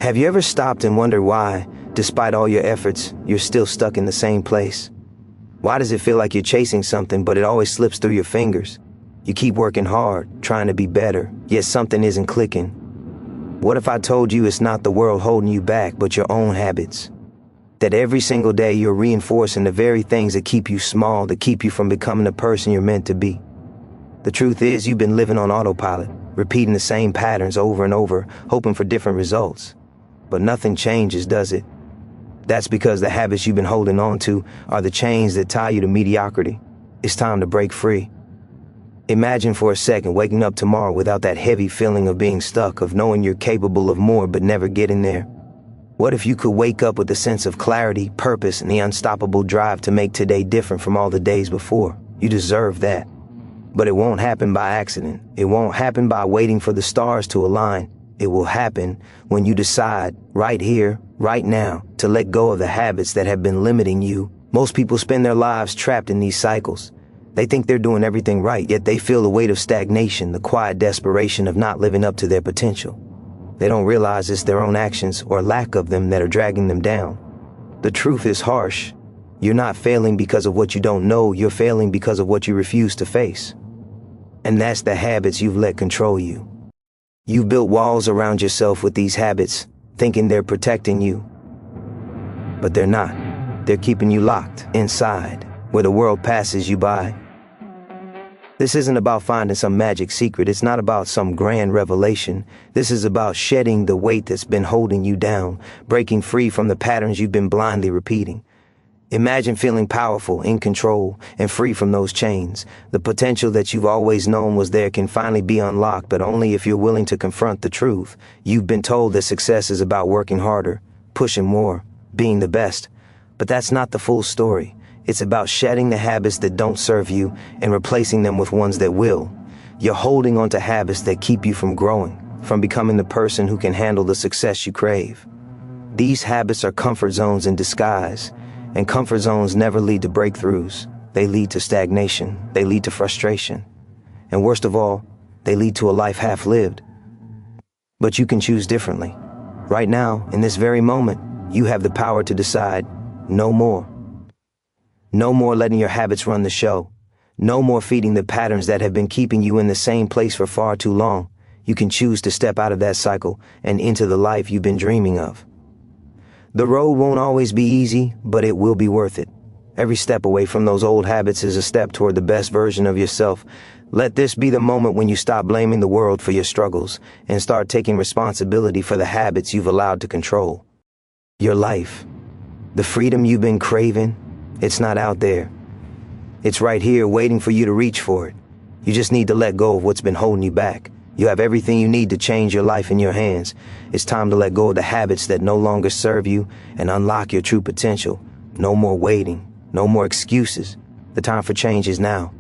Have you ever stopped and wondered why, despite all your efforts, you're still stuck in the same place? Why does it feel like you're chasing something, but it always slips through your fingers? You keep working hard, trying to be better, yet something isn't clicking. What if I told you it's not the world holding you back, but your own habits? That every single day you're reinforcing the very things that keep you small, that keep you from becoming the person you're meant to be. The truth is, you've been living on autopilot, repeating the same patterns over and over, hoping for different results. But nothing changes, does it? That's because the habits you've been holding on to are the chains that tie you to mediocrity. It's time to break free. Imagine for a second waking up tomorrow without that heavy feeling of being stuck, of knowing you're capable of more but never getting there. What if you could wake up with a sense of clarity, purpose, and the unstoppable drive to make today different from all the days before? You deserve that. But it won't happen by accident. It won't happen by waiting for the stars to align. It will happen when you decide, right here, right now, to let go of the habits that have been limiting you. Most people spend their lives trapped in these cycles. They think they're doing everything right, yet they feel the weight of stagnation, the quiet desperation of not living up to their potential. They don't realize it's their own actions or lack of them that are dragging them down. The truth is harsh. You're not failing because of what you don't know, you're failing because of what you refuse to face. And that's the habits you've let control you. You've built walls around yourself with these habits, thinking they're protecting you. But they're not. They're keeping you locked inside, where the world passes you by. This isn't about finding some magic secret. It's not about some grand revelation. This is about shedding the weight that's been holding you down, breaking free from the patterns you've been blindly repeating. Imagine feeling powerful, in control, and free from those chains. The potential that you've always known was there can finally be unlocked, but only if you're willing to confront the truth. You've been told that success is about working harder, pushing more, being the best. But that's not the full story. It's about shedding the habits that don't serve you and replacing them with ones that will. You're holding on to habits that keep you from growing, from becoming the person who can handle the success you crave. These habits are comfort zones in disguise. And comfort zones never lead to breakthroughs. They lead to stagnation. They lead to frustration. And worst of all, they lead to a life half lived. But you can choose differently. Right now, in this very moment, you have the power to decide no more. No more letting your habits run the show. No more feeding the patterns that have been keeping you in the same place for far too long. You can choose to step out of that cycle and into the life you've been dreaming of. The road won't always be easy, but it will be worth it. Every step away from those old habits is a step toward the best version of yourself. Let this be the moment when you stop blaming the world for your struggles and start taking responsibility for the habits you've allowed to control your life. The freedom you've been craving, it's not out there. It's right here waiting for you to reach for it. You just need to let go of what's been holding you back. You have everything you need to change your life in your hands. It's time to let go of the habits that no longer serve you and unlock your true potential. No more waiting, no more excuses. The time for change is now.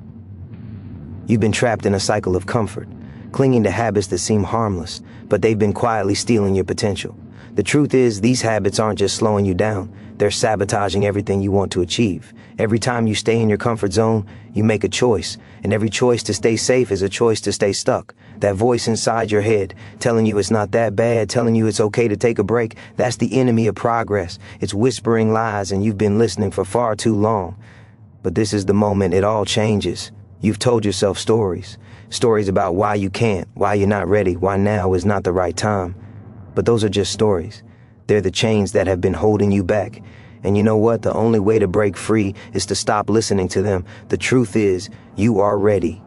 You've been trapped in a cycle of comfort, clinging to habits that seem harmless, but they've been quietly stealing your potential. The truth is, these habits aren't just slowing you down, they're sabotaging everything you want to achieve. Every time you stay in your comfort zone, you make a choice, and every choice to stay safe is a choice to stay stuck. That voice inside your head, telling you it's not that bad, telling you it's okay to take a break, that's the enemy of progress. It's whispering lies, and you've been listening for far too long. But this is the moment it all changes. You've told yourself stories about why you can't, why you're not ready, why now is not the right time. But those are just stories. They're the chains that have been holding you back. And you know what? The only way to break free is to stop listening to them. The truth is, you are ready.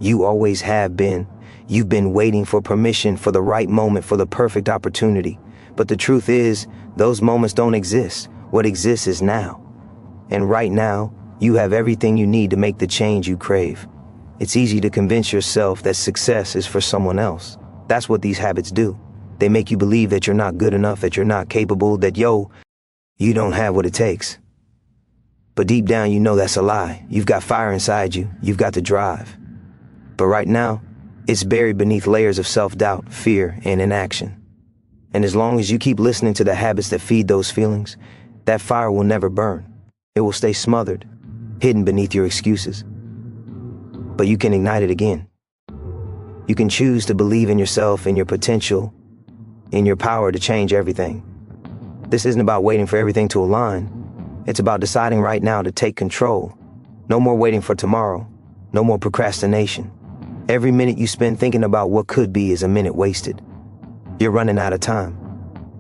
You always have been. You've been waiting for permission, for the right moment, for the perfect opportunity. But the truth is, those moments don't exist. What exists is now. And right now, you have everything you need to make the change you crave. It's easy to convince yourself that success is for someone else. That's what these habits do. They make you believe that you're not good enough, that you're not capable, that you don't have what it takes. But deep down, you know that's a lie. You've got fire inside you. You've got the drive. But right now, it's buried beneath layers of self-doubt, fear, and inaction. And as long as you keep listening to the habits that feed those feelings, that fire will never burn. It will stay smothered, hidden beneath your excuses. But you can ignite it again. You can choose to believe in yourself and your potential, in your power to change everything. This isn't about waiting for everything to align. It's about deciding right now to take control. No more waiting for tomorrow. No more procrastination. Every minute you spend thinking about what could be is a minute wasted. You're running out of time.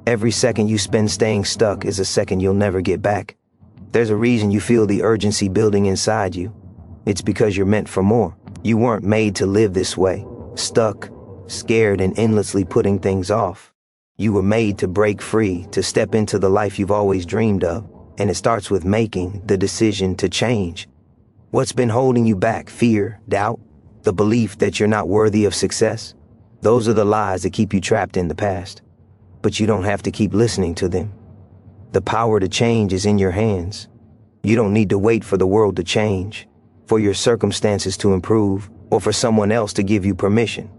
Every second you spend staying stuck is a second you'll never get back. There's a reason you feel the urgency building inside you. It's because you're meant for more. You weren't made to live this way, stuck, scared, and endlessly putting things off. You were made to break free, to step into the life you've always dreamed of, and it starts with making the decision to change. What's been holding you back? Fear, doubt, the belief that you're not worthy of success? Those are the lies that keep you trapped in the past. But you don't have to keep listening to them. The power to change is in your hands. You don't need to wait for the world to change, for your circumstances to improve, or for someone else to give you permission.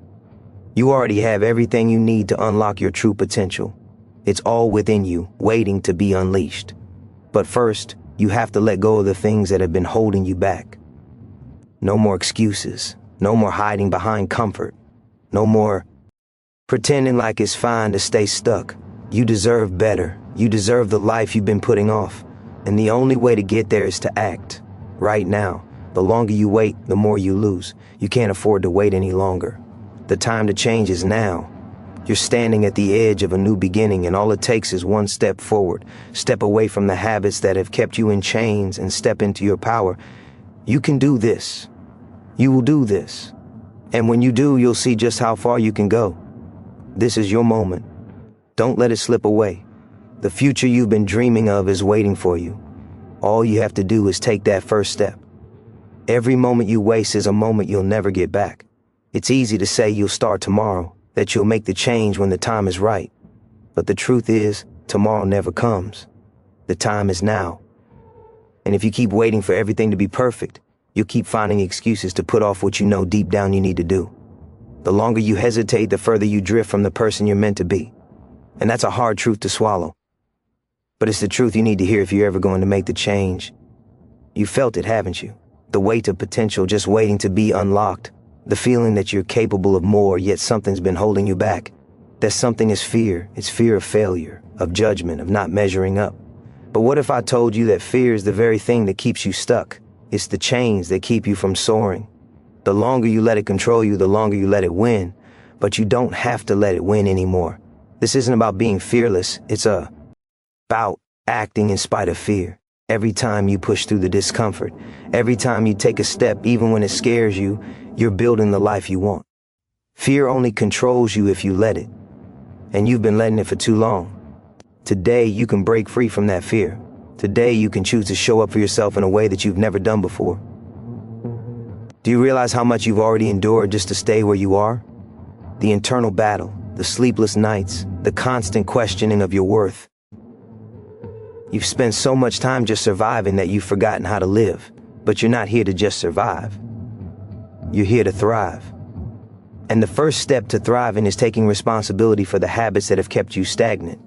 You already have everything you need to unlock your true potential. It's all within you, waiting to be unleashed. But first, you have to let go of the things that have been holding you back. No more excuses. No more hiding behind comfort. No more pretending like it's fine to stay stuck. You deserve better. You deserve the life you've been putting off. And the only way to get there is to act. Right now. The longer you wait, the more you lose. You can't afford to wait any longer. The time to change is now. You're standing at the edge of a new beginning, and all it takes is one step forward. Step away from the habits that have kept you in chains and step into your power. You can do this. You will do this. And when you do, you'll see just how far you can go. This is your moment. Don't let it slip away. The future you've been dreaming of is waiting for you. All you have to do is take that first step. Every moment you waste is a moment you'll never get back. It's easy to say you'll start tomorrow, that you'll make the change when the time is right. But the truth is, tomorrow never comes. The time is now. And if you keep waiting for everything to be perfect, you'll keep finding excuses to put off what you know deep down you need to do. The longer you hesitate, the further you drift from the person you're meant to be. And that's a hard truth to swallow. But it's the truth you need to hear if you're ever going to make the change. You felt it, haven't you? The weight of potential just waiting to be unlocked. The feeling that you're capable of more, yet something's been holding you back. That something is fear. It's fear of failure, of judgment, of not measuring up. But what if I told you that fear is the very thing that keeps you stuck? It's the chains that keep you from soaring. The longer you let it control you, the longer you let it win. But you don't have to let it win anymore. This isn't about being fearless. It's about acting in spite of fear. Every time you push through the discomfort, every time you take a step, even when it scares you, you're building the life you want. Fear only controls you if you let it. And you've been letting it for too long. Today, you can break free from that fear. Today, you can choose to show up for yourself in a way that you've never done before. Do you realize how much you've already endured just to stay where you are? The internal battle, the sleepless nights, the constant questioning of your worth. You've spent so much time just surviving that you've forgotten how to live. But you're not here to just survive. You're here to thrive. And the first step to thriving is taking responsibility for the habits that have kept you stagnant.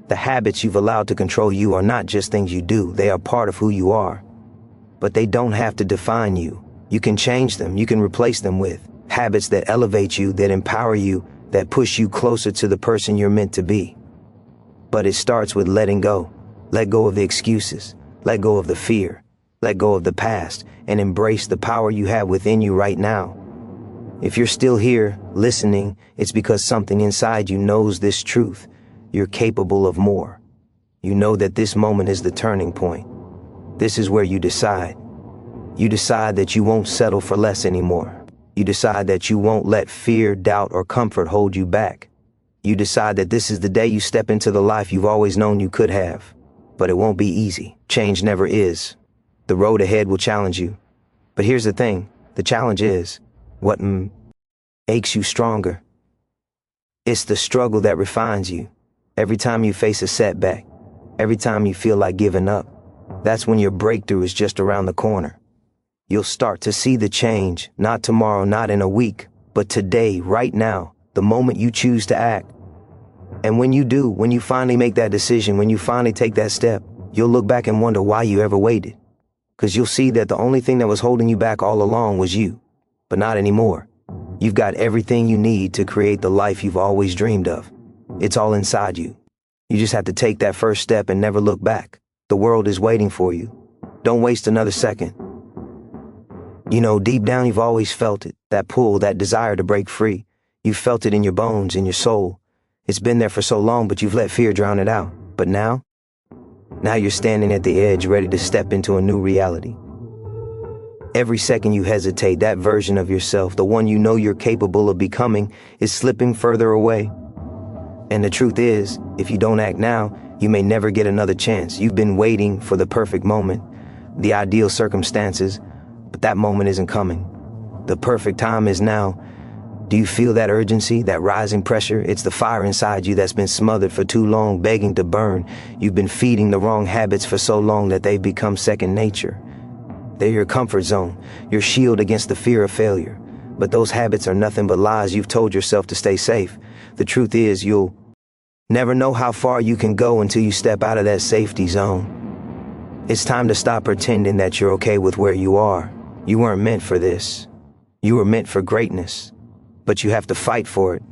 The habits you've allowed to control you are not just things you do. They are part of who you are. But they don't have to define you. You can change them. You can replace them with habits that elevate you, that empower you, that push you closer to the person you're meant to be. But it starts with letting go. Let go of the excuses. Let go of the fear. Let go of the past and embrace the power you have within you right now. If you're still here, listening, it's because something inside you knows this truth. You're capable of more. You know that this moment is the turning point. This is where you decide. You decide that you won't settle for less anymore. You decide that you won't let fear, doubt, or comfort hold you back. You decide that this is the day you step into the life you've always known you could have. But it won't be easy. Change never is. The road ahead will challenge you. But here's the thing. The challenge is what makes you stronger. It's the struggle that refines you. Every time you face a setback, every time you feel like giving up, that's when your breakthrough is just around the corner. You'll start to see the change, not tomorrow, not in a week, but today, right now, the moment you choose to act. And when you do, when you finally make that decision, when you finally take that step, you'll look back and wonder why you ever waited. Because you'll see that the only thing that was holding you back all along was you. But not anymore. You've got everything you need to create the life you've always dreamed of. It's all inside you. You just have to take that first step and never look back. The world is waiting for you. Don't waste another second. You know, deep down you've always felt it, that pull, that desire to break free. You've felt it in your bones, in your soul. It's been there for so long, but you've let fear drown it out. But now you're standing at the edge, ready to step into a new reality. Every second you hesitate, that version of yourself, the one you know you're capable of becoming, is slipping further away. And the truth is, if you don't act now, you may never get another chance. You've been waiting for the perfect moment, the ideal circumstances, but that moment isn't coming. The perfect time is now. Do you feel that urgency, that rising pressure? It's the fire inside you that's been smothered for too long, begging to burn. You've been feeding the wrong habits for so long that they've become second nature. They're your comfort zone, your shield against the fear of failure. But those habits are nothing but lies you've told yourself to stay safe. The truth is, you'll never know how far you can go until you step out of that safety zone. It's time to stop pretending that you're okay with where you are. You weren't meant for this. You were meant for greatness. But you have to fight for it.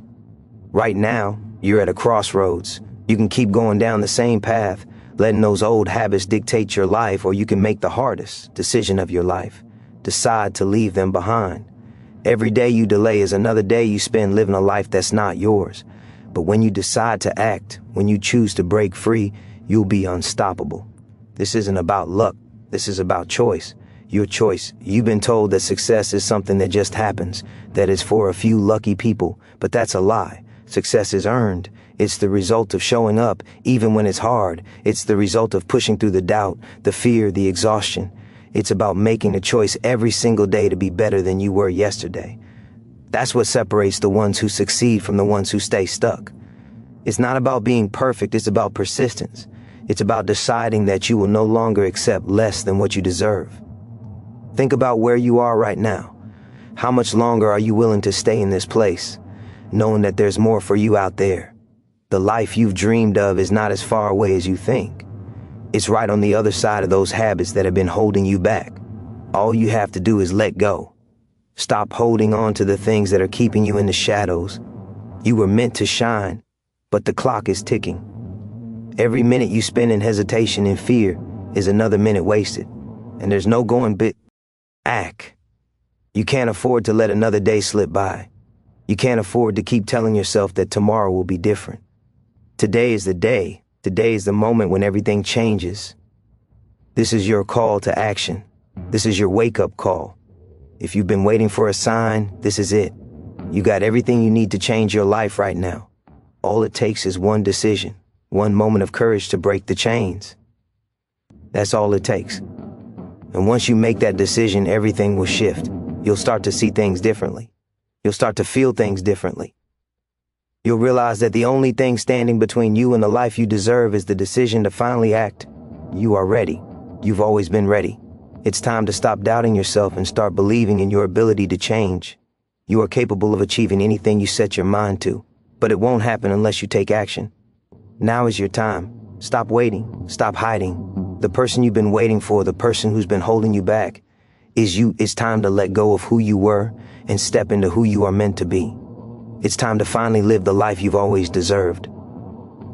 Right now, you're at a crossroads. You can keep going down the same path, letting those old habits dictate your life, or you can make the hardest decision of your life. Decide to leave them behind. Every day you delay is another day you spend living a life that's not yours. But when you decide to act, when you choose to break free, you'll be unstoppable. This isn't about luck. This is about choice. Your choice. You've been told that success is something that just happens, that is for a few lucky people, but that's a lie. Success is earned. It's the result of showing up, even when it's hard. It's the result of pushing through the doubt, the fear, the exhaustion. It's about making a choice every single day to be better than you were yesterday. That's what separates the ones who succeed from the ones who stay stuck. It's not about being perfect, it's about persistence. It's about deciding that you will no longer accept less than what you deserve. Think about where you are right now. How much longer are you willing to stay in this place, knowing that there's more for you out there? The life you've dreamed of is not as far away as you think. It's right on the other side of those habits that have been holding you back. All you have to do is let go. Stop holding on to the things that are keeping you in the shadows. You were meant to shine, but the clock is ticking. Every minute you spend in hesitation and fear is another minute wasted, and there's no going back. Act. You can't afford to let another day slip by. You can't afford to keep telling yourself that tomorrow will be different. Today is the day. Today is the moment when everything changes. This is your call to action. This is your wake-up call. If you've been waiting for a sign, this is it. You got everything you need to change your life right now. All it takes is one decision, one moment of courage to break the chains. That's all it takes. And once you make that decision, everything will shift. You'll start to see things differently. You'll start to feel things differently. You'll realize that the only thing standing between you and the life you deserve is the decision to finally act. You are ready. You've always been ready. It's time to stop doubting yourself and start believing in your ability to change. You are capable of achieving anything you set your mind to, but it won't happen unless you take action. Now is your time. Stop waiting. Stop hiding. The person you've been waiting for, the person who's been holding you back, is you. It's time to let go of who you were and step into who you are meant to be. It's time to finally live the life you've always deserved.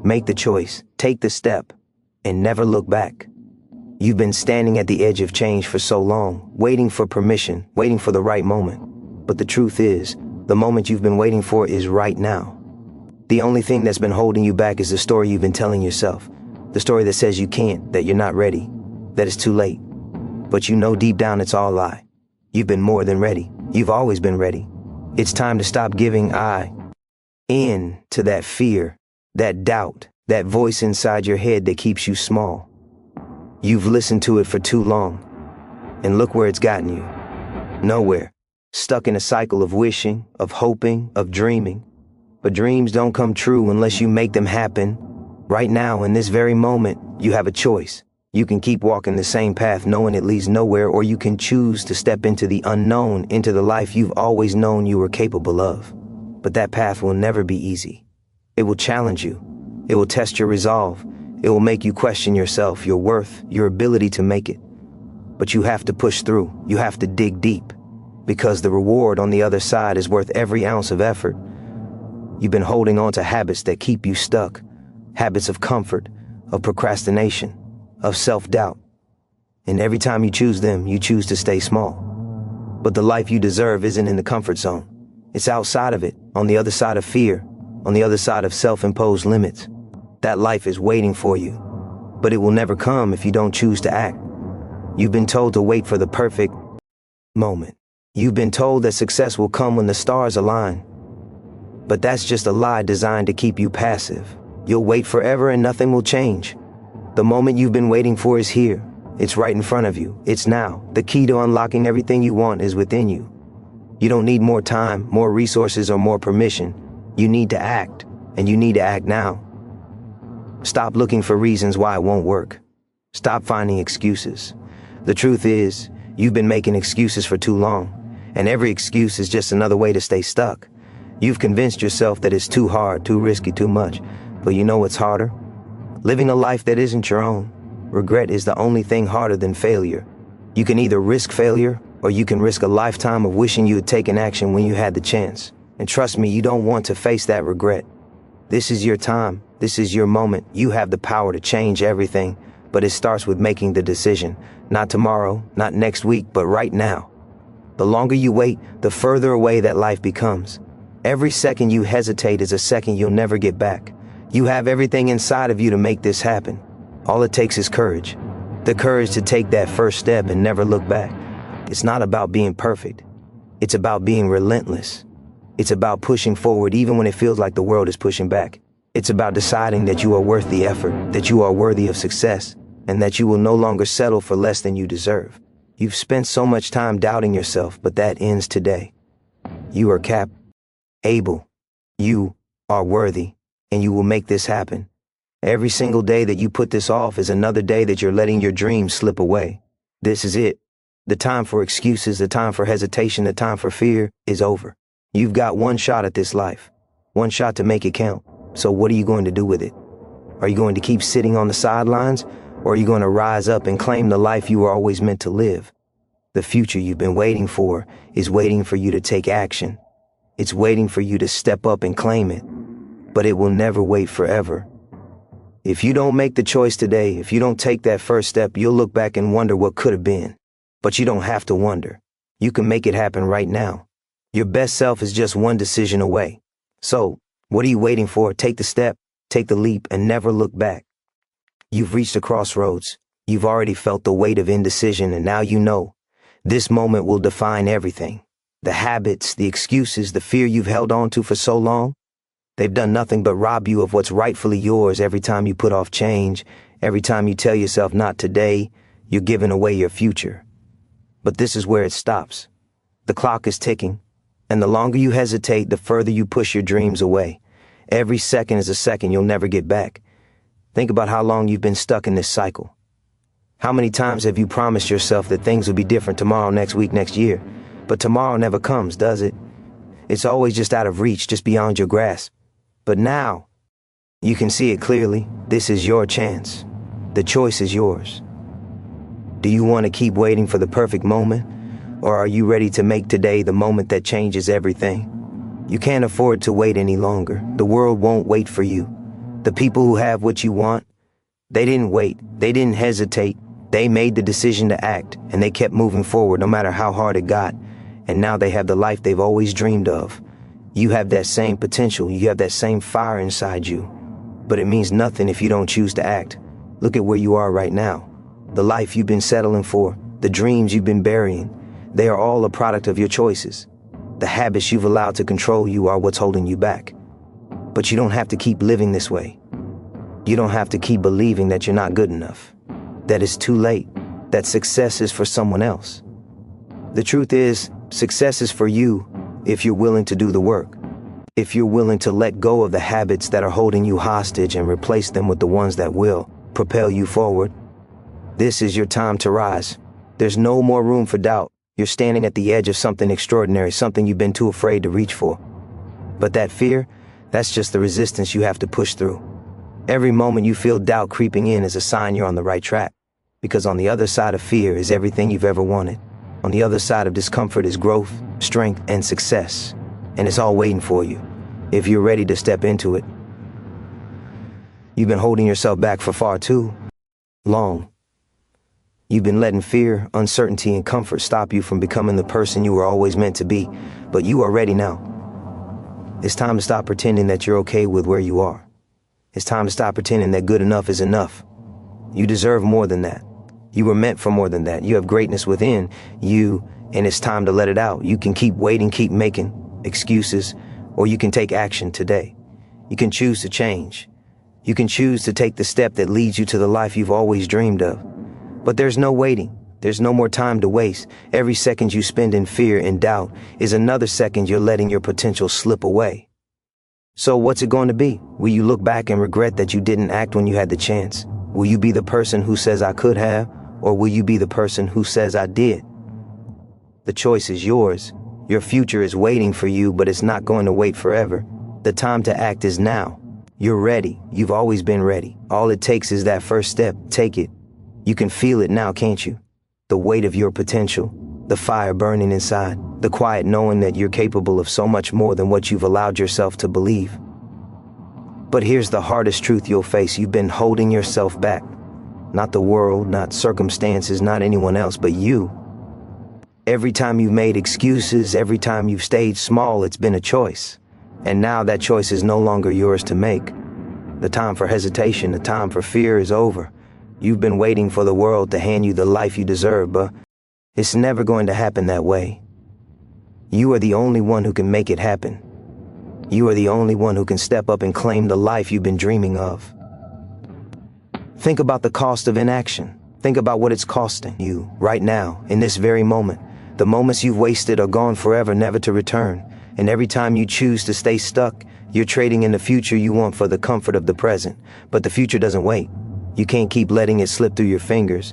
Make the choice, take the step, and never look back. You've been standing at the edge of change for so long, waiting for permission, waiting for the right moment. But the truth is, the moment you've been waiting for is right now. The only thing that's been holding you back is the story you've been telling yourself. The story that says you can't, that you're not ready, that it's too late. But you know deep down it's all a lie. You've been more than ready. You've always been ready. It's time to stop giving in to that fear, that doubt, that voice inside your head that keeps you small. You've listened to it for too long, and look where it's gotten you. Nowhere. Stuck in a cycle of wishing, of hoping, of dreaming. But dreams don't come true unless you make them happen. Right now, in this very moment, you have a choice. You can keep walking the same path knowing it leads nowhere, or you can choose to step into the unknown, into the life you've always known you were capable of. But that path will never be easy. It will challenge you. It will test your resolve. It will make you question yourself, your worth, your ability to make it. But you have to push through. You have to dig deep. Because the reward on the other side is worth every ounce of effort. You've been holding on to habits that keep you stuck. Habits of comfort, of procrastination, of self-doubt. And every time you choose them, you choose to stay small. But the life you deserve isn't in the comfort zone. It's outside of it, on the other side of fear, on the other side of self-imposed limits. That life is waiting for you, but it will never come if you don't choose to act. You've been told to wait for the perfect moment. You've been told that success will come when the stars align. But that's just a lie designed to keep you passive. You'll wait forever and nothing will change. The moment you've been waiting for is here. It's right in front of you. It's now. The key to unlocking everything you want is within you. You don't need more time, more resources, or more permission. You need to act, and you need to act now. Stop looking for reasons why it won't work. Stop finding excuses. The truth is, you've been making excuses for too long, and every excuse is just another way to stay stuck. You've convinced yourself that it's too hard, too risky, too much. But you know what's harder? Living a life that isn't your own. Regret is the only thing harder than failure. You can either risk failure, or you can risk a lifetime of wishing you had taken action when you had the chance. And trust me, you don't want to face that regret. This is your time. This is your moment. You have the power to change everything. But it starts with making the decision. Not tomorrow, not next week, but right now. The longer you wait, the further away that life becomes. Every second you hesitate is a second you'll never get back. You have everything inside of you to make this happen. All it takes is courage. The courage to take that first step and never look back. It's not about being perfect. It's about being relentless. It's about pushing forward even when it feels like the world is pushing back. It's about deciding that you are worth the effort, that you are worthy of success, and that you will no longer settle for less than you deserve. You've spent so much time doubting yourself, but that ends today. You are able. You are worthy, and you will make this happen. Every single day that you put this off is another day that you're letting your dreams slip away. This is it. The time for excuses, the time for hesitation, the time for fear is over. You've got one shot at this life. One shot to make it count. So what are you going to do with it? Are you going to keep sitting on the sidelines, or are you going to rise up and claim the life you were always meant to live? The future you've been waiting for is waiting for you to take action. It's waiting for you to step up and claim it. But it will never wait forever. If you don't make the choice today, if you don't take that first step, you'll look back and wonder what could have been. But you don't have to wonder. You can make it happen right now. Your best self is just one decision away. So, what are you waiting for? Take the step, take the leap, and never look back. You've reached a crossroads. You've already felt the weight of indecision, and now you know. This moment will define everything. The habits, the excuses, the fear you've held on to for so long. They've done nothing but rob you of what's rightfully yours every time you put off change. Every time you tell yourself not today, you're giving away your future. But this is where it stops. The clock is ticking, and the longer you hesitate, the further you push your dreams away. Every second is a second you'll never get back. Think about how long you've been stuck in this cycle. How many times have you promised yourself that things will be different tomorrow, next week, next year? But tomorrow never comes, does it? It's always just out of reach, just beyond your grasp. But now, you can see it clearly. This is your chance. The choice is yours. Do you want to keep waiting for the perfect moment? Or are you ready to make today the moment that changes everything? You can't afford to wait any longer. The world won't wait for you. The people who have what you want, they didn't wait. They didn't hesitate. They made the decision to act, and they kept moving forward no matter how hard it got. And now they have the life they've always dreamed of. You have that same potential. You have that same fire inside you. But it means nothing if you don't choose to act. Look at where you are right now. The life you've been settling for, the dreams you've been burying, they are all a product of your choices. The habits you've allowed to control you are what's holding you back. But you don't have to keep living this way. You don't have to keep believing that you're not good enough, that it's too late, that success is for someone else. The truth is, success is for you if you're willing to do the work. If you're willing to let go of the habits that are holding you hostage and replace them with the ones that will propel you forward. This is your time to rise. There's no more room for doubt. You're standing at the edge of something extraordinary, something you've been too afraid to reach for. But that fear, that's just the resistance you have to push through. Every moment you feel doubt creeping in is a sign you're on the right track. Because on the other side of fear is everything you've ever wanted. On the other side of discomfort is growth, strength, and success. And it's all waiting for you. if you're ready to step into it. You've been holding yourself back for far too long. You've been letting fear, uncertainty, and comfort stop you from becoming the person you were always meant to be, but you are ready now. It's time to stop pretending that you're okay with where you are. It's time to stop pretending that good enough is enough. You deserve more than that. You were meant for more than that. You have greatness within you, and it's time to let it out. You can keep waiting, keep making excuses, or you can take action today. You can choose to change. You can choose to take the step that leads you to the life you've always dreamed of. But there's no waiting. There's no more time to waste. Every second you spend in fear and doubt is another second you're letting your potential slip away. So what's it going to be? Will you look back and regret that you didn't act when you had the chance? Will you be the person who says I could have, or will you be the person who says I did? The choice is yours. Your future is waiting for you, but it's not going to wait forever. The time to act is now. You're ready. You've always been ready. All it takes is that first step. Take it. You can feel it now, can't you? The weight of your potential, the fire burning inside, the quiet knowing that you're capable of so much more than what you've allowed yourself to believe. But here's the hardest truth you'll face. You've been holding yourself back. Not the world, not circumstances, not anyone else, but you. Every time you've made excuses, every time you've stayed small, it's been a choice. And now that choice is no longer yours to make. The time for hesitation, the time for fear is over. You've been waiting for the world to hand you the life you deserve, but it's never going to happen that way. You are the only one who can make it happen. You are the only one who can step up and claim the life you've been dreaming of. Think about the cost of inaction. Think about what it's costing you right now, in this very moment. The moments you've wasted are gone forever, never to return. And every time you choose to stay stuck, you're trading in the future you want for the comfort of the present. But the future doesn't wait. You can't keep letting it slip through your fingers.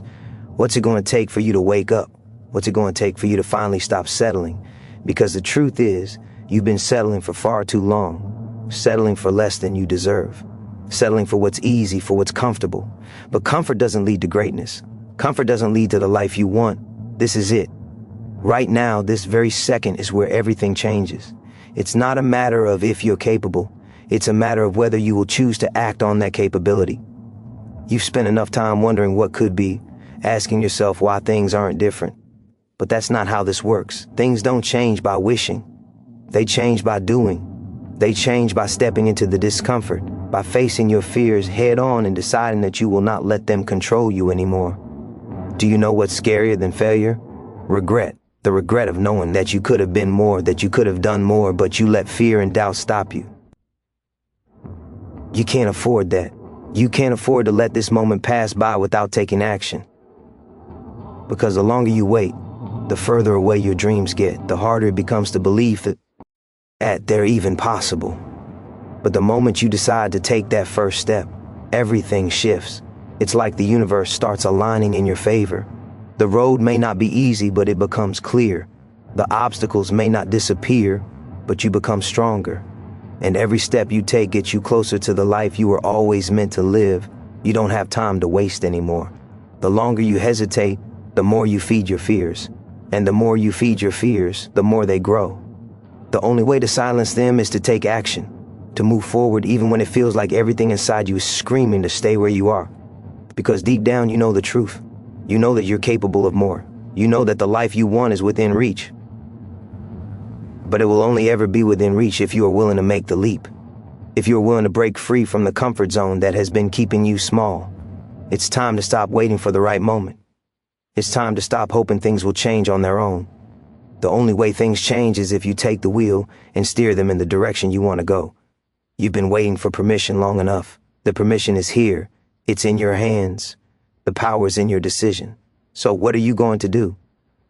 What's it going to take for you to wake up? What's it going to take for you to finally stop settling? Because the truth is, you've been settling for far too long. Settling for less than you deserve. Settling for what's easy, for what's comfortable. But comfort doesn't lead to greatness. Comfort doesn't lead to the life you want. This is it. Right now, this very second is where everything changes. It's not a matter of if you're capable. It's a matter of whether you will choose to act on that capability. You've spent enough time wondering what could be, asking yourself why things aren't different. But that's not how this works. Things don't change by wishing. They change by doing. They change by stepping into the discomfort, by facing your fears head on and deciding that you will not let them control you anymore. Do you know what's scarier than failure? Regret. The regret of knowing that you could have been more, that you could have done more, but you let fear and doubt stop you. You can't afford that. You can't afford to let this moment pass by without taking action. Because the longer you wait, the further away your dreams get, the harder it becomes to believe that they're even possible. But the moment you decide to take that first step, everything shifts. It's like the universe starts aligning in your favor. The road may not be easy, but it becomes clear. The obstacles may not disappear, but you become stronger. And every step you take gets you closer to the life you were always meant to live. You don't have time to waste anymore. The longer you hesitate, the more you feed your fears. And the more you feed your fears, the more they grow. The only way to silence them is to take action, to move forward even when it feels like everything inside you is screaming to stay where you are. Because deep down you know the truth. You know that you're capable of more. You know that the life you want is within reach. But it will only ever be within reach if you are willing to make the leap. If you're willing to break free from the comfort zone that has been keeping you small. It's time to stop waiting for the right moment. It's time to stop hoping things will change on their own. The only way things change is if you take the wheel and steer them in the direction you want to go. You've been waiting for permission long enough. The permission is here. It's in your hands. The power's in your decision. So what are you going to do?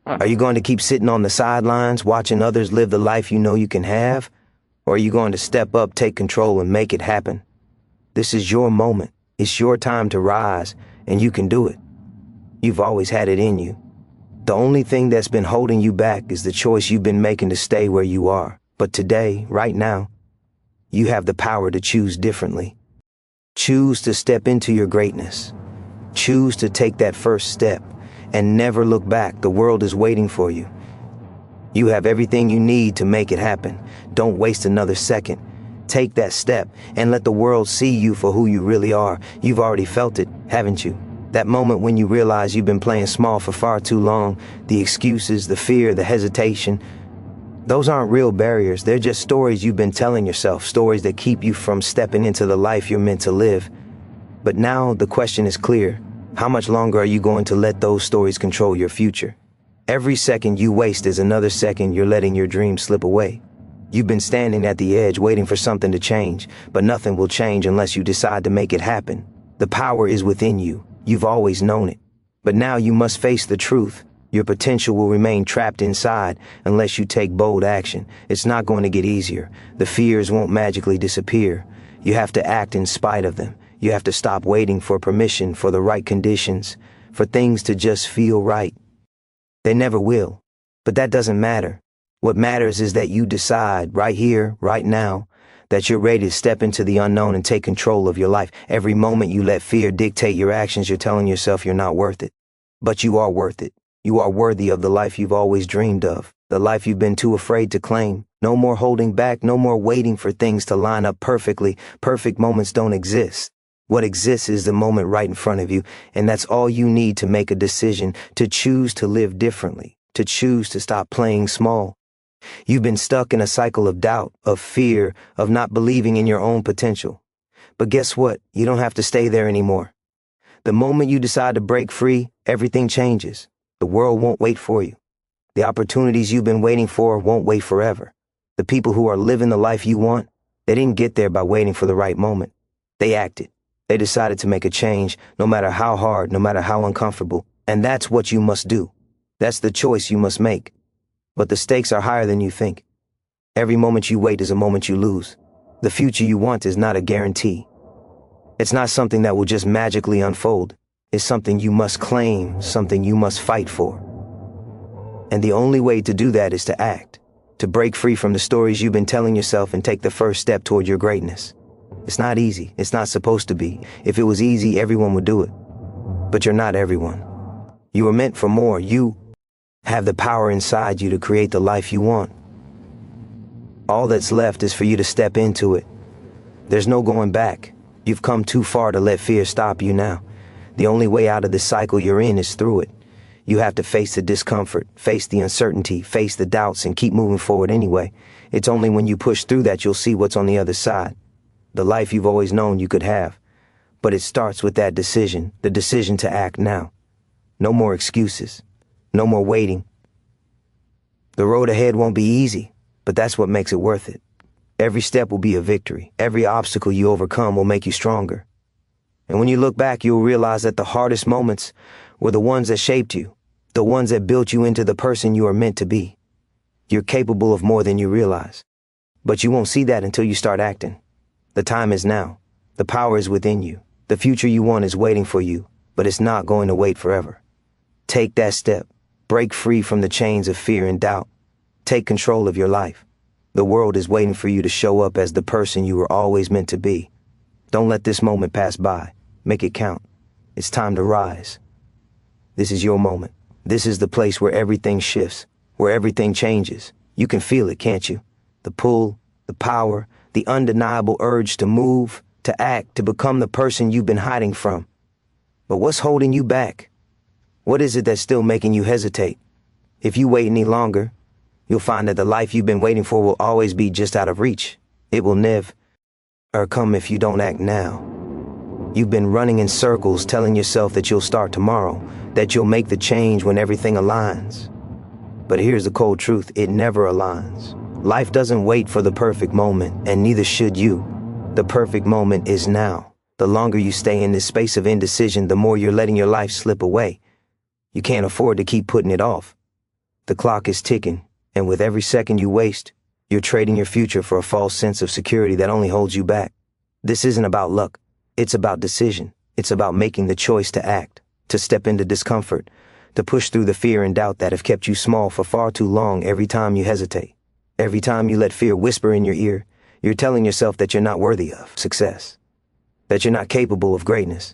Are you going to keep sitting on the sidelines, watching others live the life you know you can have? Or are you going to step up, take control, and make it happen? This is your moment. It's your time to rise, and you can do it. You've always had it in you. The only thing that's been holding you back is the choice you've been making to stay where you are. But today, right now, you have the power to choose differently. Choose to step into your greatness. Choose to take that first step and never look back. The world is waiting for you. You have everything you need to make it happen. Don't waste another second. Take that step and let the world see you for who you really are. You've already felt it, haven't you? That moment when you realize you've been playing small for far too long, the excuses, the fear, the hesitation, those aren't real barriers. They're just stories you've been telling yourself, stories that keep you from stepping into the life you're meant to live. But now the question is clear. How much longer are you going to let those stories control your future? Every second you waste is another second you're letting your dreams slip away. You've been standing at the edge waiting for something to change, but nothing will change unless you decide to make it happen. The power is within you. You've always known it. But now you must face the truth. Your potential will remain trapped inside unless you take bold action. It's not going to get easier. The fears won't magically disappear. You have to act in spite of them. You have to stop waiting for permission, for the right conditions, for things to just feel right. They never will. But that doesn't matter. What matters is that you decide right here, right now, that you're ready to step into the unknown and take control of your life. Every moment you let fear dictate your actions, you're telling yourself you're not worth it. But you are worth it. You are worthy of the life you've always dreamed of, the life you've been too afraid to claim. No more holding back, no more waiting for things to line up perfectly. Perfect moments don't exist. What exists is the moment right in front of you, and that's all you need to make a decision, to choose to live differently, to choose to stop playing small. You've been stuck in a cycle of doubt, of fear, of not believing in your own potential. But guess what? You don't have to stay there anymore. The moment you decide to break free, everything changes. The world won't wait for you. The opportunities you've been waiting for won't wait forever. The people who are living the life you want, they didn't get there by waiting for the right moment. They acted. They decided to make a change, no matter how hard, no matter how uncomfortable. And that's what you must do. That's the choice you must make. But the stakes are higher than you think. Every moment you wait is a moment you lose. The future you want is not a guarantee. It's not something that will just magically unfold. It's something you must claim, something you must fight for. And the only way to do that is to act, to break free from the stories you've been telling yourself and take the first step toward your greatness. It's not easy. It's not supposed to be. If it was easy, everyone would do it. But you're not everyone. You were meant for more. You have the power inside you to create the life you want. All that's left is for you to step into it. There's no going back. You've come too far to let fear stop you now. The only way out of the cycle you're in is through it. You have to face the discomfort, face the uncertainty, face the doubts, and keep moving forward anyway. It's only when you push through that you'll see what's on the other side. The life you've always known you could have. But it starts with that decision, the decision to act now. No more excuses. No more waiting. The road ahead won't be easy, but that's what makes it worth it. Every step will be a victory. Every obstacle you overcome will make you stronger. And when you look back, you'll realize that the hardest moments were the ones that shaped you, the ones that built you into the person you are meant to be. You're capable of more than you realize. But you won't see that until you start acting. The time is now. The power is within you. The future you want is waiting for you, but it's not going to wait forever. Take that step. Break free from the chains of fear and doubt. Take control of your life. The world is waiting for you to show up as the person you were always meant to be. Don't let this moment pass by. Make it count. It's time to rise. This is your moment. This is the place where everything shifts, where everything changes. You can feel it, can't you? The pull, the power, the undeniable urge to move, to act, to become the person you've been hiding from. But what's holding you back? What is it that's still making you hesitate? If you wait any longer, you'll find that the life you've been waiting for will always be just out of reach. It will never come if you don't act now. You've been running in circles telling yourself that you'll start tomorrow, that you'll make the change when everything aligns. But here's the cold truth, it never aligns. Life doesn't wait for the perfect moment, and neither should you. The perfect moment is now. The longer you stay in this space of indecision, the more you're letting your life slip away. You can't afford to keep putting it off. The clock is ticking, and with every second you waste, you're trading your future for a false sense of security that only holds you back. This isn't about luck. It's about decision. It's about making the choice to act, to step into discomfort, to push through the fear and doubt that have kept you small for far too long. Every time you hesitate, every time you let fear whisper in your ear, you're telling yourself that you're not worthy of success, that you're not capable of greatness.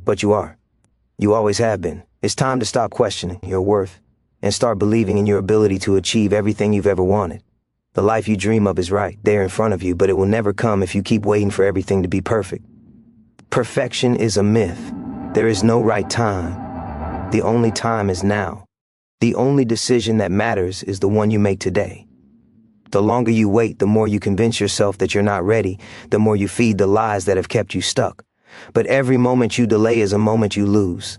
But you are. You always have been. It's time to stop questioning your worth and start believing in your ability to achieve everything you've ever wanted. The life you dream of is right there in front of you, but it will never come if you keep waiting for everything to be perfect. Perfection is a myth. There is no right time. The only time is now. The only decision that matters is the one you make today. The longer you wait, the more you convince yourself that you're not ready, the more you feed the lies that have kept you stuck. But every moment you delay is a moment you lose.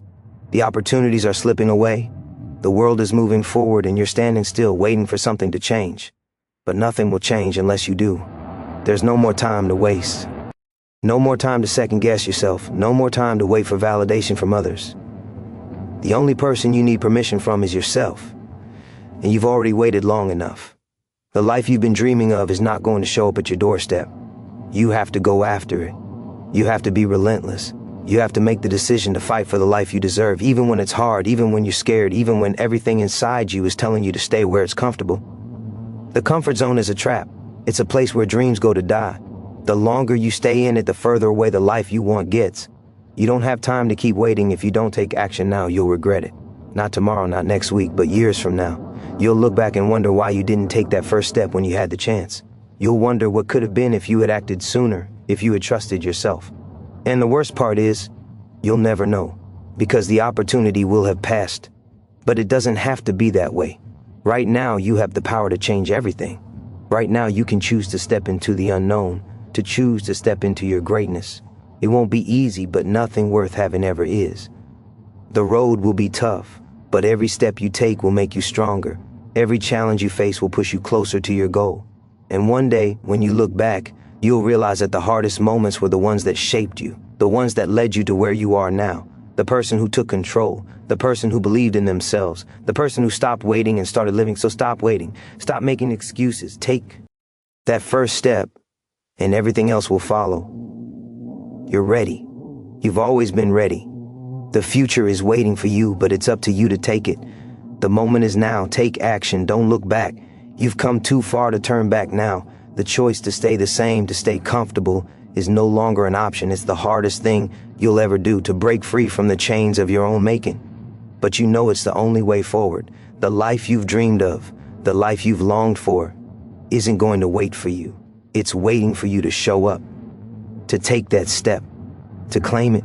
The opportunities are slipping away. The world is moving forward and you're standing still waiting for something to change. But nothing will change unless you do. There's no more time to waste. No more time to second guess yourself. No more time to wait for validation from others. The only person you need permission from is yourself. And you've already waited long enough. The life you've been dreaming of is not going to show up at your doorstep. You have to go after it. You have to be relentless. You have to make the decision to fight for the life you deserve, even when it's hard, even when you're scared, even when everything inside you is telling you to stay where it's comfortable. The comfort zone is a trap. It's a place where dreams go to die. The longer you stay in it, the further away the life you want gets. You don't have time to keep waiting. If you don't take action now, you'll regret it. Not tomorrow, not next week, but years from now. You'll look back and wonder why you didn't take that first step when you had the chance. You'll wonder what could have been if you had acted sooner, if you had trusted yourself. And the worst part is, you'll never know, because the opportunity will have passed. But it doesn't have to be that way. Right now, you have the power to change everything. Right now, you can choose to step into the unknown, to choose to step into your greatness. It won't be easy, but nothing worth having ever is. The road will be tough, but every step you take will make you stronger. Every challenge you face will push you closer to your goal. And one day, when you look back, you'll realize that the hardest moments were the ones that shaped you, the ones that led you to where you are now. The person who took control, the person who believed in themselves, the person who stopped waiting and started living. So stop waiting, stop making excuses. Take that first step, and everything else will follow. You're ready. You've always been ready. The future is waiting for you, but it's up to you to take it. The moment is now. Take action. Don't look back. You've come too far to turn back now. The choice to stay the same, to stay comfortable, is no longer an option. It's the hardest thing you'll ever do, to break free from the chains of your own making. But you know it's the only way forward. The life you've dreamed of, the life you've longed for, isn't going to wait for you. It's waiting for you to show up, to take that step, to claim it.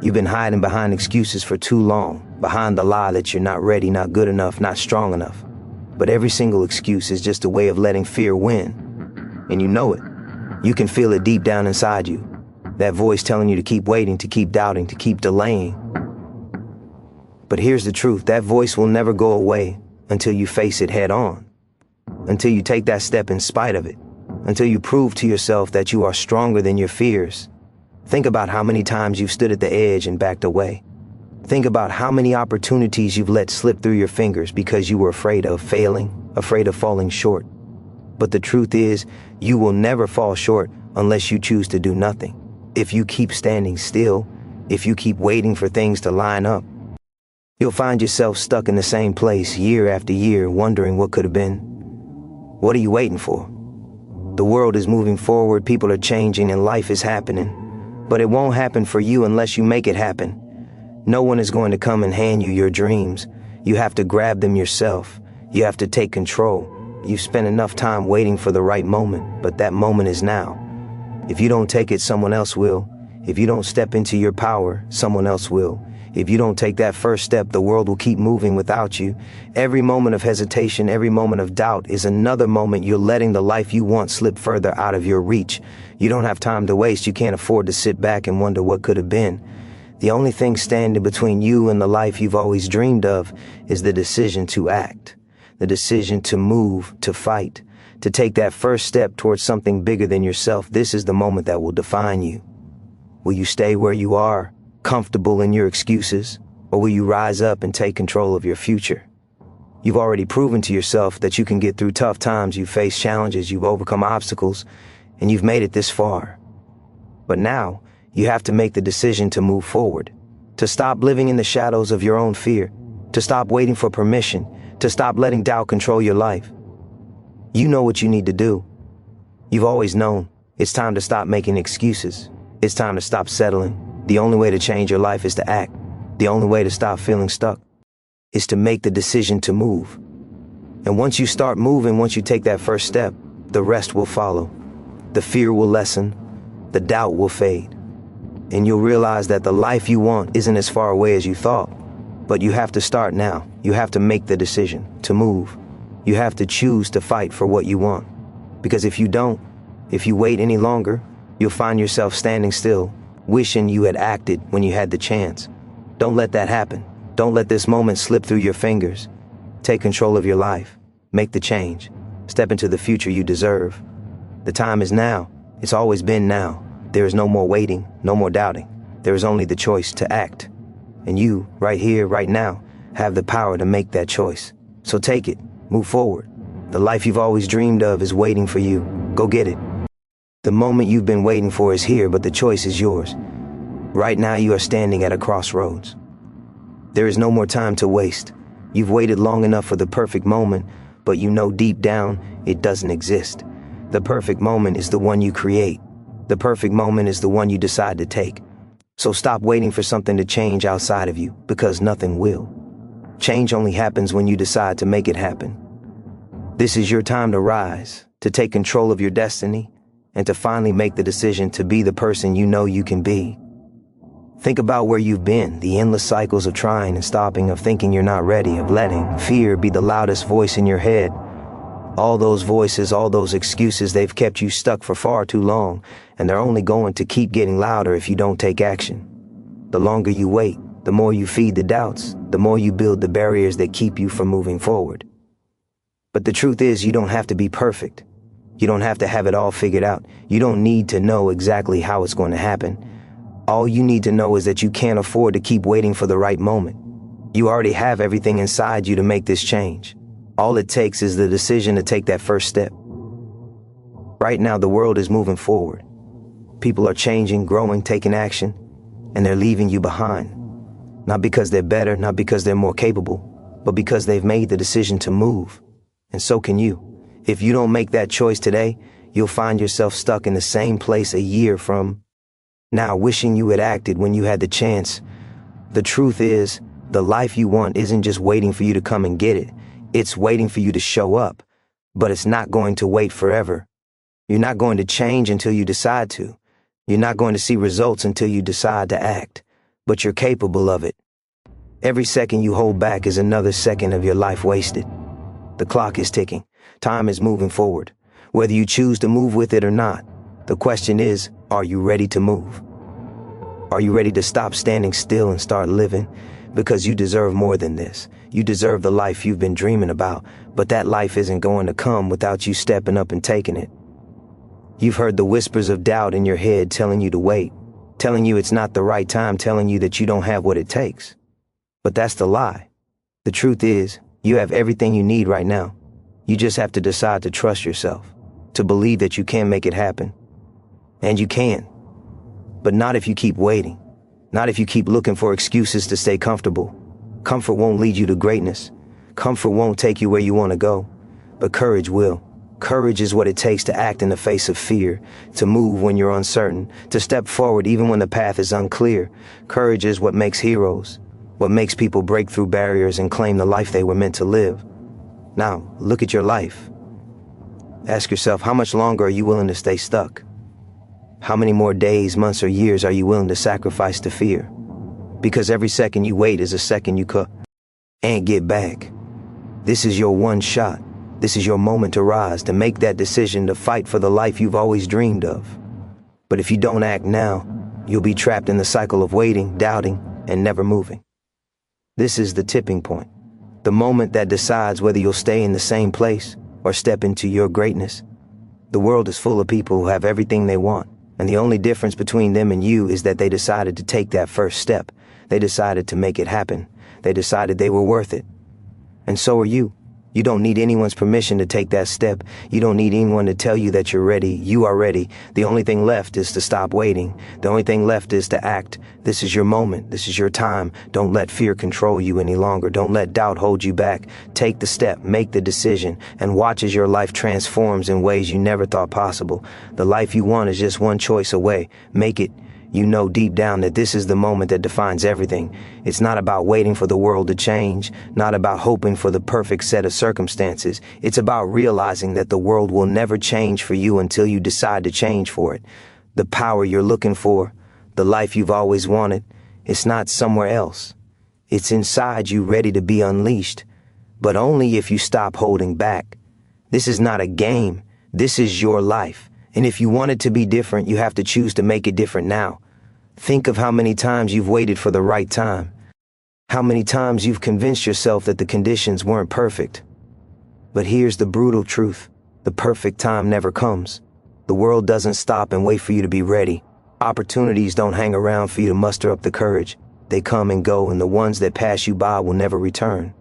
You've been hiding behind excuses for too long, behind the lie that you're not ready, not good enough, not strong enough. But every single excuse is just a way of letting fear win. And you know it. You can feel it deep down inside you. That voice telling you to keep waiting, to keep doubting, to keep delaying. But here's the truth. That voice will never go away until you face it head on. Until you take that step in spite of it. Until you prove to yourself that you are stronger than your fears. Think about how many times you've stood at the edge and backed away. Think about how many opportunities you've let slip through your fingers because you were afraid of failing, afraid of falling short. But the truth is, you will never fall short unless you choose to do nothing. If you keep standing still, if you keep waiting for things to line up, you'll find yourself stuck in the same place year after year, wondering what could have been. What are you waiting for? The world is moving forward, people are changing, and life is happening. But it won't happen for you unless you make it happen. No one is going to come and hand you your dreams. You have to grab them yourself. You have to take control. You've spent enough time waiting for the right moment, but that moment is now. If you don't take it, someone else will. If you don't step into your power, someone else will. If you don't take that first step, the world will keep moving without you. Every moment of hesitation, every moment of doubt is another moment you're letting the life you want slip further out of your reach. You don't have time to waste. You can't afford to sit back and wonder what could have been. The only thing standing between you and the life you've always dreamed of is the decision to act, the decision to move, to fight, to take that first step towards something bigger than yourself. This is the moment that will define you. Will you stay where you are, comfortable in your excuses, or will you rise up and take control of your future? You've already proven to yourself that you can get through tough times. You've faced challenges, you've overcome obstacles, and you've made it this far. But now, you have to make the decision to move forward, to stop living in the shadows of your own fear, to stop waiting for permission, to stop letting doubt control your life. You know what you need to do. You've always known. It's time to stop making excuses. It's time to stop settling. The only way to change your life is to act. The only way to stop feeling stuck is to make the decision to move. And once you start moving, once you take that first step, the rest will follow. The fear will lessen, the doubt will fade. And you'll realize that the life you want isn't as far away as you thought. But you have to start now. You have to make the decision to move. You have to choose to fight for what you want. Because if you don't, if you wait any longer, you'll find yourself standing still, wishing you had acted when you had the chance. Don't let that happen. Don't let this moment slip through your fingers. Take control of your life. Make the change. Step into the future you deserve. The time is now. It's always been now. There is no more waiting, no more doubting. There is only the choice to act. And you, right here, right now, have the power to make that choice. So take it. Move forward. The life you've always dreamed of is waiting for you. Go get it. The moment you've been waiting for is here, but the choice is yours. Right now you are standing at a crossroads. There is no more time to waste. You've waited long enough for the perfect moment, but you know deep down it doesn't exist. The perfect moment is the one you create. The perfect moment is the one you decide to take. So stop waiting for something to change outside of you, because nothing will. Change only happens when you decide to make it happen. This is your time to rise, to take control of your destiny, and to finally make the decision to be the person you know you can be. Think about where you've been, the endless cycles of trying and stopping, of thinking you're not ready, of letting fear be the loudest voice in your head. All those voices, all those excuses, they've kept you stuck for far too long, and they're only going to keep getting louder if you don't take action. The longer you wait, the more you feed the doubts, the more you build the barriers that keep you from moving forward. But the truth is, you don't have to be perfect. You don't have to have it all figured out. You don't need to know exactly how it's going to happen. All you need to know is that you can't afford to keep waiting for the right moment. You already have everything inside you to make this change. All it takes is the decision to take that first step. Right now, the world is moving forward. People are changing, growing, taking action, and they're leaving you behind. Not because they're better, not because they're more capable, but because they've made the decision to move. And so can you. If you don't make that choice today, you'll find yourself stuck in the same place a year from now, wishing you had acted when you had the chance. The truth is, the life you want isn't just waiting for you to come and get it. It's waiting for you to show up. But it's not going to wait forever. You're not going to change until you decide to. You're not going to see results until you decide to act. But you're capable of it. Every second you hold back is another second of your life wasted. The clock is ticking. Time is moving forward. Whether you choose to move with it or not, the question is, are you ready to move? Are you ready to stop standing still and start living? Because you deserve more than this. You deserve the life you've been dreaming about, but that life isn't going to come without you stepping up and taking it. You've heard the whispers of doubt in your head telling you to wait, telling you it's not the right time, telling you that you don't have what it takes. But that's the lie. The truth is, you have everything you need right now. You just have to decide to trust yourself, to believe that you can make it happen. And you can. But not if you keep waiting. Not if you keep looking for excuses to stay comfortable. Comfort won't lead you to greatness. Comfort won't take you where you want to go. But courage will. Courage is what it takes to act in the face of fear, to move when you're uncertain, to step forward even when the path is unclear. Courage is what makes heroes, what makes people break through barriers and claim the life they were meant to live. Now, look at your life. Ask yourself, how much longer are you willing to stay stuck? How many more days, months, or years are you willing to sacrifice to fear? Because every second you wait is a second you can't get back. This is your one shot. This is your moment to rise, to make that decision, to fight for the life you've always dreamed of. But if you don't act now, you'll be trapped in the cycle of waiting, doubting, and never moving. This is the tipping point. The moment that decides whether you'll stay in the same place or step into your greatness. The world is full of people who have everything they want. And the only difference between them and you is that they decided to take that first step. They decided to make it happen. They decided they were worth it. And so are you. You don't need anyone's permission to take that step. You don't need anyone to tell you that you're ready. You are ready. The only thing left is to stop waiting. The only thing left is to act. This is your moment. This is your time. Don't let fear control you any longer. Don't let doubt hold you back. Take the step, make the decision, and watch as your life transforms in ways you never thought possible. The life you want is just one choice away. Make it You know deep down that this is the moment that defines everything. It's not about waiting for the world to change, not about hoping for the perfect set of circumstances. It's about realizing that the world will never change for you until you decide to change for it. The power you're looking for, the life you've always wanted, it's not somewhere else. It's inside you, ready to be unleashed. But only if you stop holding back. This is not a game. This is your life. And if you want it to be different, you have to choose to make it different now. Think of how many times you've waited for the right time. How many times you've convinced yourself that the conditions weren't perfect. But here's the brutal truth. The perfect time never comes. The world doesn't stop and wait for you to be ready. Opportunities don't hang around for you to muster up the courage. They come and go, and the ones that pass you by will never return.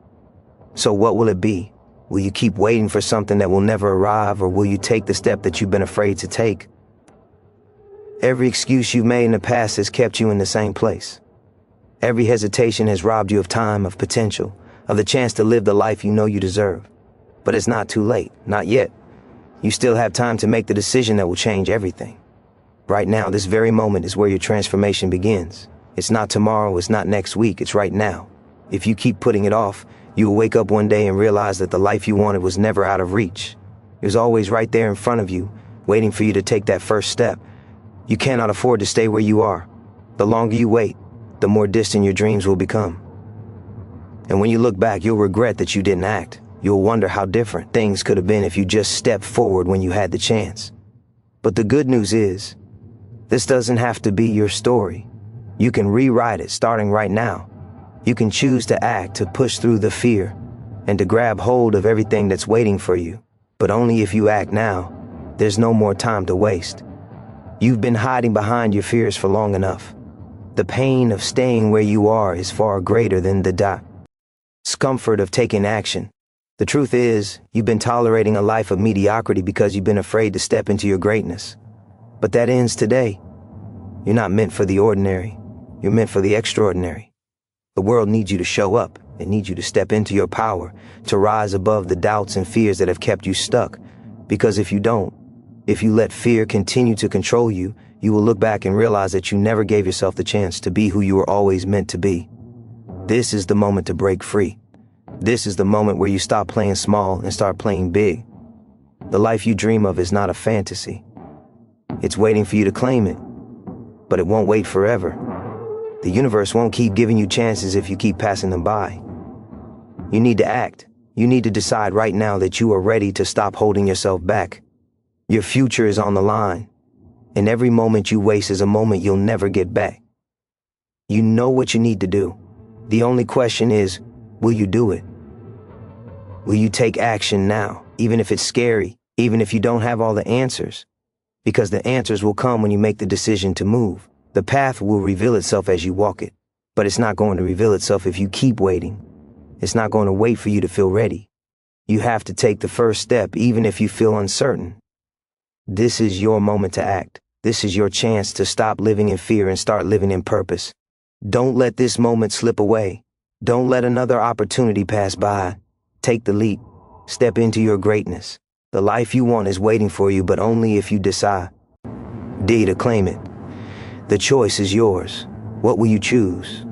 So what will it be? Will you keep waiting for something that will never arrive, or will you take the step that you've been afraid to take? Every excuse you've made in the past has kept you in the same place. Every hesitation has robbed you of time, of potential, of the chance to live the life you know you deserve. But it's not too late, not yet. You still have time to make the decision that will change everything. Right now, this very moment is where your transformation begins. It's not tomorrow, it's not next week, it's right now. If you keep putting it off, you will wake up one day and realize that the life you wanted was never out of reach. It was always right there in front of you, waiting for you to take that first step. You cannot afford to stay where you are. The longer you wait, the more distant your dreams will become. And when you look back, you'll regret that you didn't act. You'll wonder how different things could have been if you just stepped forward when you had the chance. But the good news is, this doesn't have to be your story. You can rewrite it starting right now. You can choose to act, to push through the fear, and to grab hold of everything that's waiting for you. But only if you act now. There's no more time to waste. You've been hiding behind your fears for long enough. The pain of staying where you are is far greater than the discomfort of taking action. The truth is, you've been tolerating a life of mediocrity because you've been afraid to step into your greatness. But that ends today. You're not meant for the ordinary. You're meant for the extraordinary. The world needs you to show up. It needs you to step into your power, to rise above the doubts and fears that have kept you stuck. Because if you don't, if you let fear continue to control you, you will look back and realize that you never gave yourself the chance to be who you were always meant to be. This is the moment to break free. This is the moment where you stop playing small and start playing big. The life you dream of is not a fantasy. It's waiting for you to claim it, but it won't wait forever. The universe won't keep giving you chances if you keep passing them by. You need to act. You need to decide right now that you are ready to stop holding yourself back. Your future is on the line, and every moment you waste is a moment you'll never get back. You know what you need to do. The only question is, will you do it? Will you take action now, even if it's scary, even if you don't have all the answers? Because the answers will come when you make the decision to move. The path will reveal itself as you walk it, but it's not going to reveal itself if you keep waiting. It's not going to wait for you to feel ready. You have to take the first step, even if you feel uncertain. This is your moment to act. This is your chance to stop living in fear and start living in purpose. Don't let this moment slip away. Don't let another opportunity pass by. Take the leap. Step into your greatness. The life you want is waiting for you, but only if you decide to claim it. The choice is yours. What will you choose?